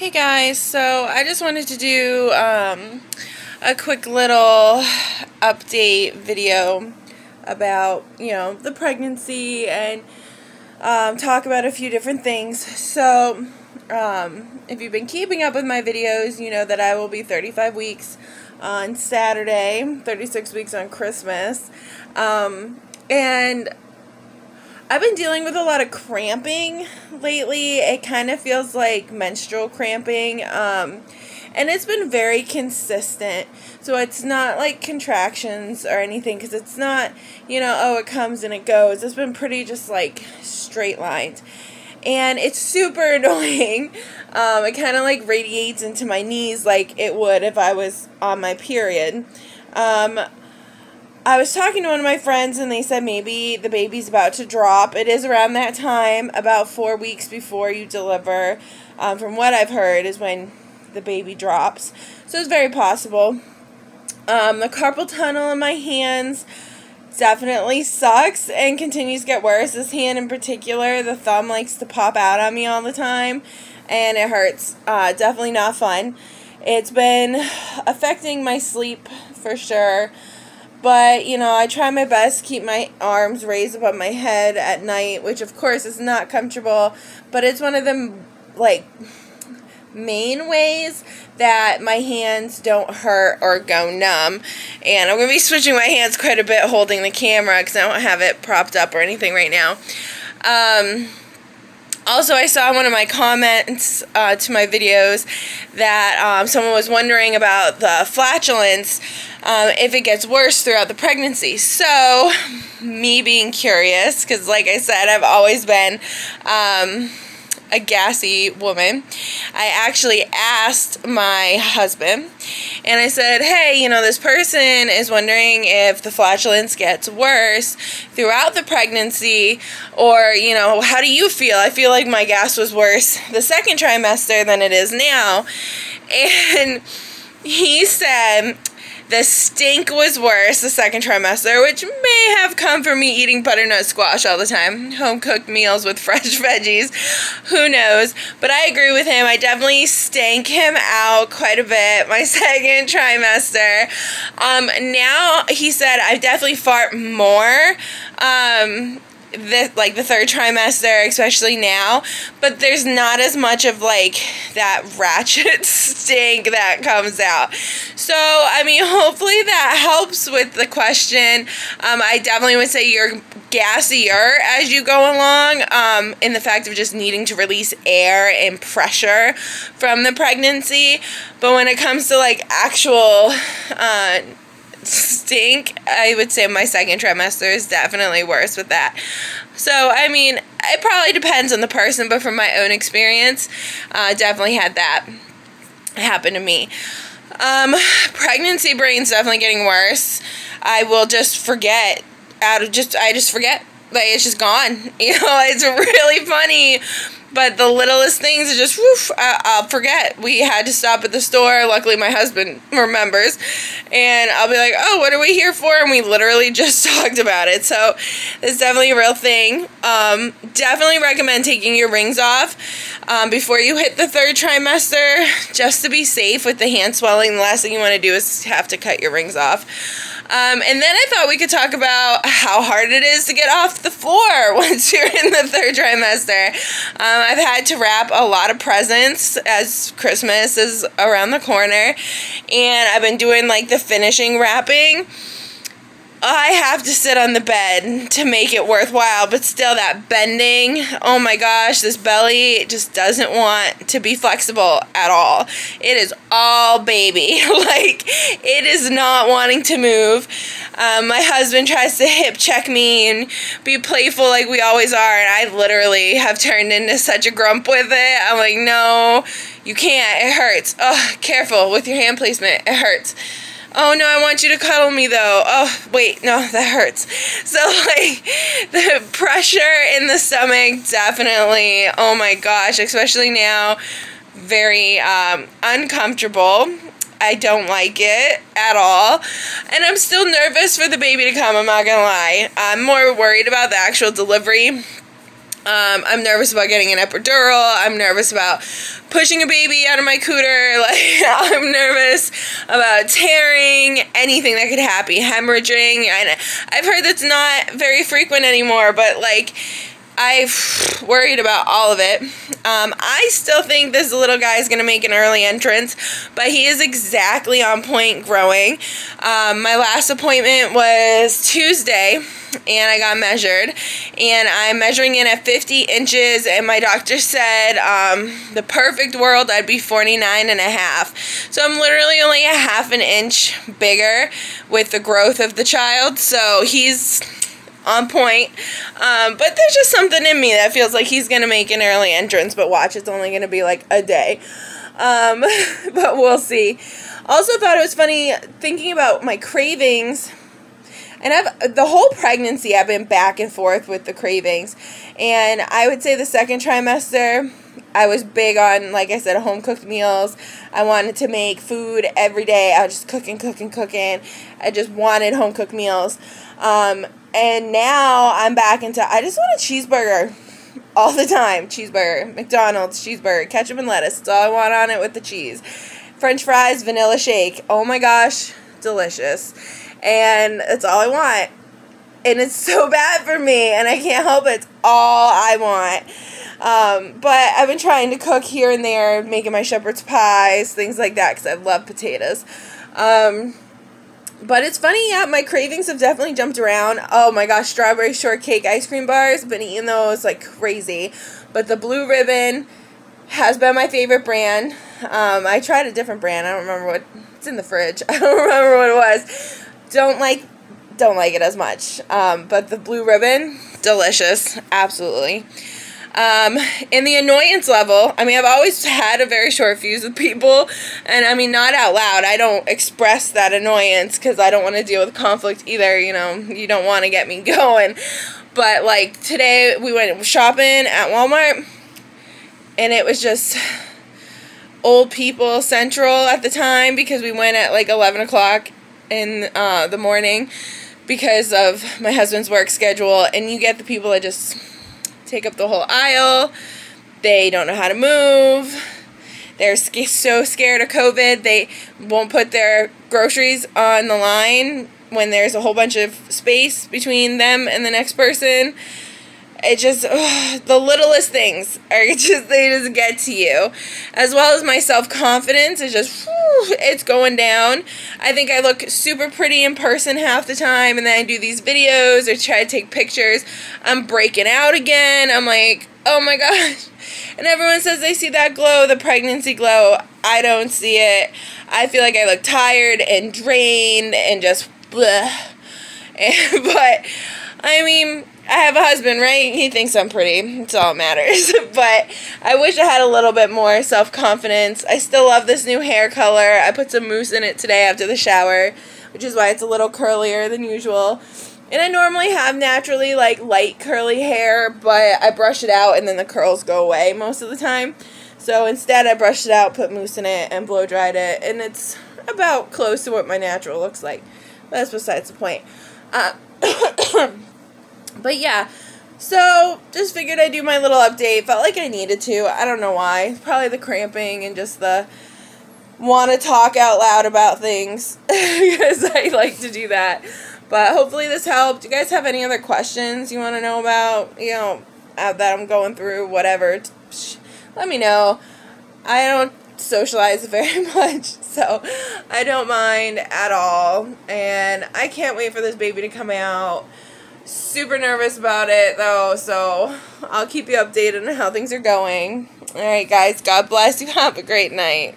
Hey guys, so I just wanted to do a quick little update video about, the pregnancy and talk about a few different things. So, if you've been keeping up with my videos, you know that I will be 35 weeks on Saturday, 36 weeks on Christmas, and I've been dealing with a lot of cramping lately. It kind of feels like menstrual cramping, and it's been very consistent. So it's not like contractions or anything, because it's not, oh, it comes and it goes. It's been pretty just like straight lined. And it's super annoying. It kind of like radiates into my knees like it would if I was on my period. I was talking to one of my friends and they said maybe the baby's about to drop. It is around that time, about 4 weeks before you deliver. From what I've heard is when the baby drops. So it's very possible. The carpal tunnel in my hands definitely sucks and continues to get worse. This hand in particular, the thumb likes to pop out on me all the time and it hurts. Definitely not fun. It's been affecting my sleep for sure. But, I try my best to keep my arms raised above my head at night, which of course is not comfortable, but it's one of the, main ways that my hands don't hurt or go numb. And I'm going to be switching my hands quite a bit holding the camera because I don't have it propped up or anything right now. Also, I saw one of my comments to my videos that someone was wondering about the flatulence, if it gets worse throughout the pregnancy. So, me being curious, because like I said, I've always been a gassy woman, I actually asked my husband, and I said, hey, this person is wondering if the flatulence gets worse throughout the pregnancy, or, how do you feel? I feel like my gas was worse the second trimester than it is now. And he said the stink was worse the second trimester, which may have come from me eating butternut squash all the time. Home-cooked meals with fresh veggies. Who knows? But I agree with him. I definitely stank him out quite a bit my second trimester. Now, he said, I definitely fart more. The third trimester, especially now, but there's not as much of that ratchet stink that comes out. So hopefully that helps with the question. I definitely would say you're gassier as you go along, in the fact of just needing to release air and pressure from the pregnancy. But when it comes to actual stink, I would say my second trimester is definitely worse with that. So, it probably depends on the person, but from my own experience, definitely had that happen to me. Pregnancy brain's definitely getting worse. I will just forget. I just forget. It's just gone. It's really funny. But the littlest things are just, I'll forget. We had to stop at the store. Luckily, my husband remembers. And I'll be like, oh, what are we here for? And we literally just talked about it. So, it's definitely a real thing. Definitely recommend taking your rings off before you hit the third trimester, just to be safe with the hand swelling. The last thing you want to do is have to cut your rings off. And then I thought we could talk about how hard it is to get off the floor once you're in the third trimester. I've had to wrap a lot of presents as Christmas is around the corner, and I've been doing the finishing wrapping. I have to sit on the bed to make it worthwhile, but still that bending, oh my gosh, this belly just doesn't want to be flexible at all. It is all baby. It is not wanting to move. My husband tries to hip check me and be playful like we always are, and I literally have turned into such a grump with it. I'm like, no, you can't. It hurts. Oh, careful with your hand placement. It hurts. Oh, no, I want you to cuddle me, though. Oh, wait, no, that hurts. So, the pressure in the stomach, definitely, oh my gosh, especially now, very uncomfortable. I don't like it at all. And I'm still nervous for the baby to come, I'm not gonna lie. I'm more worried about the actual delivery. I'm nervous about getting an epidural. I'm nervous about pushing a baby out of my cooter. Like, I'm nervous about tearing, anything that could happen, hemorrhaging. And I've heard that's not very frequent anymore, but like, I've worried about all of it. I still think this little guy is going to make an early entrance, but he is exactly on point growing. My last appointment was Tuesday, and I got measured, and I'm measuring in at 50 inches, and my doctor said the perfect world I'd be 49 and a half. So I'm literally only a half an inch bigger with the growth of the child, so he's on point. But there's just something in me that feels like he's going to make an early entrance, but watch, it's only going to be like a day. But we'll see. Also thought it was funny thinking about my cravings. And the whole pregnancy, I've been back and forth with the cravings. And I would say the second trimester, I was big on, like I said, home-cooked meals. I wanted to make food every day. I was just cooking. I just wanted home-cooked meals. And now I'm back into, I just want a cheeseburger all the time. Cheeseburger, McDonald's, cheeseburger, ketchup and lettuce. That's all I want on it with the cheese. French fries, vanilla shake. Oh my gosh, delicious. And that's all I want. And it's so bad for me, and I can't help it. It's all I want. But I've been trying to cook here and there, making my shepherd's pies, things like that, because I love potatoes. But it's funny, yeah, my cravings have definitely jumped around. Oh my gosh, strawberry shortcake ice cream bars, been eating those like crazy. But the Blue Ribbon has been my favorite brand. I tried a different brand. I don't remember what, it's in the fridge. I don't remember what it was. Don't like it as much. But the Blue Ribbon, delicious, absolutely. In the annoyance level, I mean, I've always had a very short fuse with people, and I mean, not out loud. I don't express that annoyance because I don't want to deal with conflict either, you know. You don't want to get me going. But like today, we went shopping at Walmart, and it was just old people central at the time because we went at like 11 o'clock in the morning because of my husband's work schedule, and you get the people that just take up the whole aisle. They don't know how to move. They're so scared of COVID, they won't put their groceries on the line when there's a whole bunch of space between them and the next person. It just, the littlest things are just, they just get to you. As well as my self-confidence is just, it's going down. I think I look super pretty in person half the time, and then I do these videos or try to take pictures. I'm breaking out again. I'm like, oh my gosh. And everyone says they see that glow, the pregnancy glow. I don't see it. I feel like I look tired and drained and just, bleh. But, I mean, I have a husband, right? He thinks I'm pretty. It's all that matters. But I wish I had a little bit more self-confidence. I still love this new hair color. I put some mousse in it today after the shower, which is why it's a little curlier than usual. And I normally have naturally, like, light curly hair, but I brush it out and then the curls go away most of the time. So instead I brushed it out, put mousse in it, and blow-dried it. And it's about close to what my natural looks like. But that's besides the point. But yeah, so just figured I'd do my little update. Felt like I needed to. I don't know why. Probably the cramping and just the want to talk out loud about things because I like to do that. But hopefully this helped. Do you guys have any other questions you want to know about, you know, that I'm going through, whatever? Let me know. I don't socialize very much, so I don't mind at all. And I can't wait for this baby to come out. Super nervous about it though, so I'll keep you updated on how things are going. Alright guys, God bless you. Have a great night.